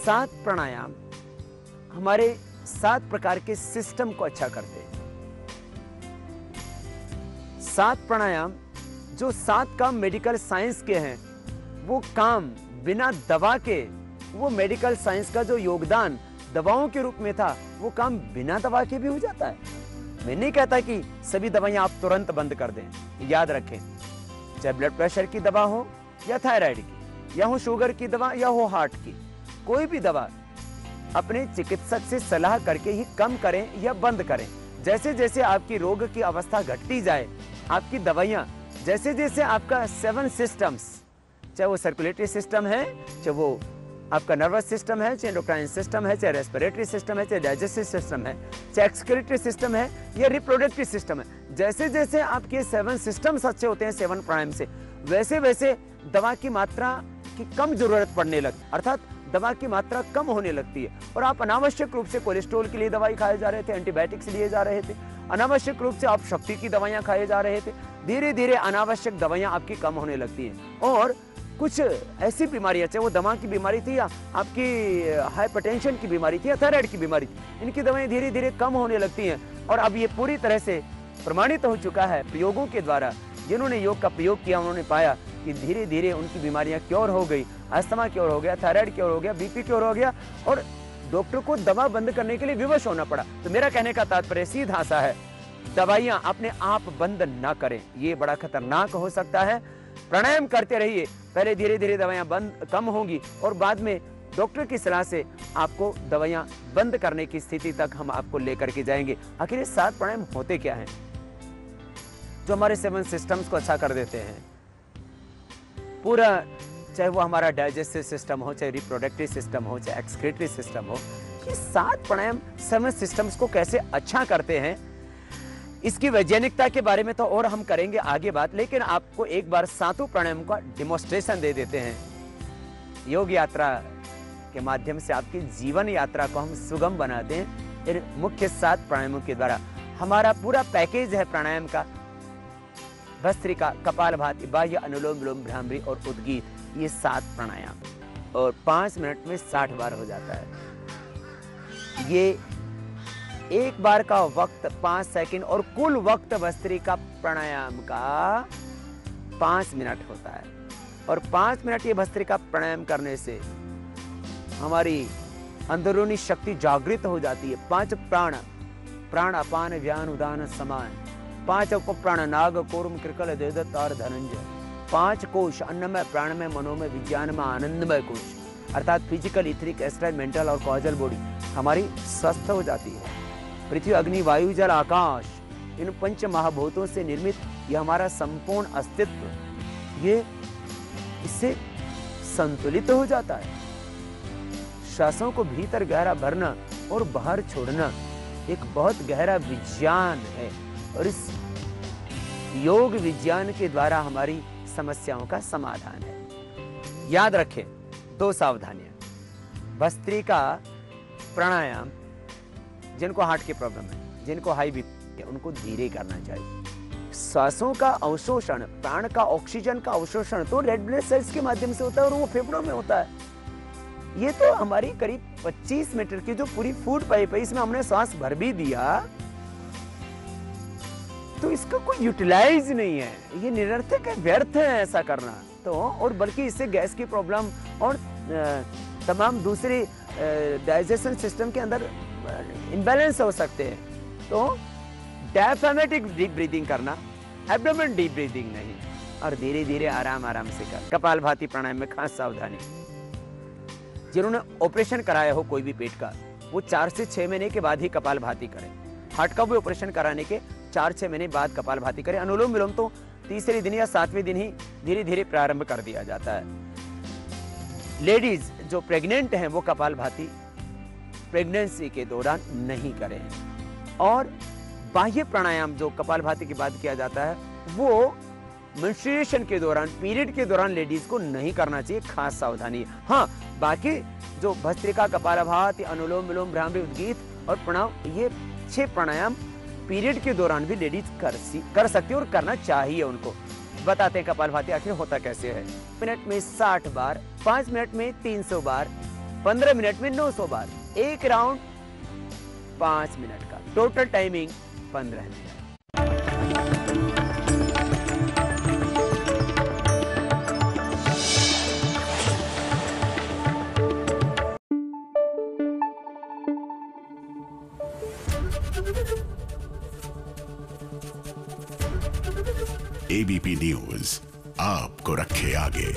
सात प्राणायाम हमारे 7 प्रकार के सिस्टम को अच्छा करते हैं। 7 प्राणायाम जो 7 काम मेडिकल साइंस के हैं, वो काम बिना दवा के, वो मेडिकल साइंस का जो योगदान दवाओं के रूप में था, वो काम बिना दवा के भी हो जाता है। मैं नहीं कहता कि सभी दवाइयां आप तुरंत बंद कर दें। याद रखें, चाहे ब्लड प्रेशर की दवा हो या थायराइड की, या हो शुगर की दवा या हो हार्ट की, कोई भी दवा अपने चिकित्सक से सलाह करके ही कम करें या बंद करें। जैसे जैसे आपकी रोग की अवस्था घटती जाए, आपकी दवाइयां जैसे जैसे आपका 7 सिस्टम्स, चाहे वो सर्कुलेटरी सिस्टम है, चाहे वो आपका नर्वस सिस्टम है, चाहे एंडोक्राइन सिस्टम है, चाहे रेस्पिरेटरी सिस्टम है, चाहे डाइजेस्टिव सिस्टम है, चाहे एक्सक्रीटरी सिस्टम है या रिप्रोडक्टिव सिस्टम है, जैसे जैसे आपके 7 सिस्टम्स अच्छे होते हैं 7 प्राणायाम से, वैसे वैसे दवा की मात्रा की कम जरूरत पड़ने लगती, अर्थात दवा की मात्रा कम होने लगती है। और आप अनावश्यक रूप से कोलेस्ट्रॉल के लिए दवाई खाए जा रहे थे, एंटीबायोटिक्स लिए जा रहे थे, अनावश्यक रूप से आप शक्ति की दवाइयां खाए जा रहे थे, धीरे धीरे अनावश्यक दवाइयां आपकी कम होने लगती हैं। और कुछ ऐसी बीमारियां, चाहे वो दमा की बीमारी थी या आपकी हाइपरटेंशन की बीमारी थी या थायराइड की बीमारी थी, इनकी दवाएं धीरे धीरे कम होने लगती हैं। और अब ये पूरी तरह से प्रमाणित हो चुका है प्रयोगों के द्वारा। जिन्होंने योग का प्रयोग किया, उन्होंने पाया कि धीरे धीरे उनकी बीमारियां क्योर हो गई, अस्थमा क्योर हो गया, थायराइड क्योर हो गया, बीपी क्योर हो गया, और डॉक्टर को दवा बंद करने के लिए विवश होना पड़ा। तो मेरा कहने का तात्पर्य सीधा सा है, दवाइयां अपने आप बंद ना करें, ये बड़ा खतरनाक हो सकता है। प्राणायाम करते रहिए, पहले धीरे धीरे दवाइयां बंद कम होंगी और बाद में डॉक्टर की सलाह से आपको दवाइयां बंद करने की स्थिति तक हम आपको लेकर के जाएंगे। आखिर ये 7 प्राणायाम होते क्या हैं जो हमारे 7 सिस्टम्स को अच्छा कर देते हैं? पूरा, चाहे वो हमारा डाइजेस्टिव सिस्टम हो, चाहे रिप्रोडक्टिव सिस्टम हो, चाहे एक्सक्रीटरी सिस्टम हो, ये 7 प्राणायाम 7 सिस्टम्स को कैसे अच्छा करते हैं, इसकी वैज्ञानिकता के बारे में तो और हम करेंगे आगे बात, लेकिन आपको एक बार 7 प्राणायाम का डेमोन्स्ट्रेशन दे देते हैं। योग यात्रा के माध्यम से आपकी जीवन यात्रा को हम सुगम बनाते हैं इन मुख्य 7 प्राणायामों के द्वारा। हमारा पूरा पैकेज है प्राणायाम का, भस्त्रिका, कपालभाति, बाह्य, अनुलोम विलोम, भ्रामरी और उद्गीत, ये 7 प्राणायाम, और 5 मिनट में 60 बार हो जाता है। ये एक बार का वक्त 5 सेकंड और कुल वक्त भस्त्रिका प्राणायाम का 5 मिनट होता है। और 5 मिनट ये भस्त्रिका प्राणायाम करने से हमारी अंदरूनी शक्ति जागृत हो जाती है। 5 प्राण, प्राण अपान व्यान उदान समान, 5 उपप्राण नाग कूर्म कृकल देवदत्त और धनंजय, 5 कोश अन्नमय, प्राणमय, मनोमय, विज्ञानमय, आनंदमय कोश, अर्थात फिजिकल, इथरिक, एस्ट्रल, मेंटल और कॉजल बॉडी हमारी स्वस्थ हो जाती है। पृथ्वी, अग्नि, वायु, जल, आकाश, इन 5 महाभूतों से निर्मित यह हमारा संपूर्ण अस्तित्व, ये इससे संतुलित हो जाता है। श्वासों को भीतर गहरा भरना और बाहर छोड़ना एक बहुत गहरा विज्ञान है, और इस योग विज्ञान के द्वारा हमारी समस्याओं का समाधान है। याद रखें 2 सावधानियां। भस्त्रिका प्राणायाम जिनको हार्ट की प्रॉब्लम है, जिनको हाई बीपी है, उनको धीरे करना चाहिए। श्वासों का अवशोषण, प्राण का ऑक्सीजन का अवशोषण तो रेड ब्लड सेल्स के माध्यम से होता है और वो फेफड़ों में होता है। ये तो हमारी करीब 25 मीटर की जो पूरी फूड पाइप है, इसमें हमने सांस भर भी दिया तो इसका कोई यूटिलाइज नहीं है, ये निरर्थक है, व्यर्थ है ऐसा करना। तो और बल्कि इससे गैस की प्रॉब्लम और तमाम दूसरे डाइजेशन सिस्टम के अंदर इम्बैलेंस हो सकते हैं। तो डायफ्रामेटिक डीप ब्रीदिंग करना, एब्डोमेन डीप ब्रीदिंग नहीं, और धीरे धीरे आराम आराम से कर। कपालभाति प्राणायाम में खास सावधानी, जिन्होंने ऑपरेशन कराया हो कोई भी पेट का, वो 4 से 6 महीने के बाद ही कपालभाति करें। हार्ट का भी ऑपरेशन कराने के 4-6 महीने बाद कपालभाति करें। अनुलोम विलोम तो तीसरे दिन या 7वें दिन ही धीरे धीरे प्रारंभ कर दिया जाता है। लेडीज जो प्रेग्नेंट हैं वो कपालभाति प्रेगनेंसी के दौरान नहीं करें। और बाह्य प्राणायाम जो कपालभाति के बाद किया जाता है वो मेंस्ट्रुएशन के दौरान, पीरियड के दौरान लेडीज को नहीं करना चाहिए, खास सावधानी है। हाँ, बाकी जो भस्त्रिका, कपालभाति, अनुलोम विलोम, भ्रामरी, उद्गीत और प्रणव, ये 6 प्राणायाम पीरियड के दौरान भी लेडीज कर सकती है और करना चाहिए उनको। बताते हैं कपालभाति आखिर होता कैसे है। मिनट में 60 बार, 5 मिनट में 300 बार, 15 मिनट में 900 बार, एक राउंड 5 मिनट का, total timing 15 minute. ABP news आपको रखे आगे।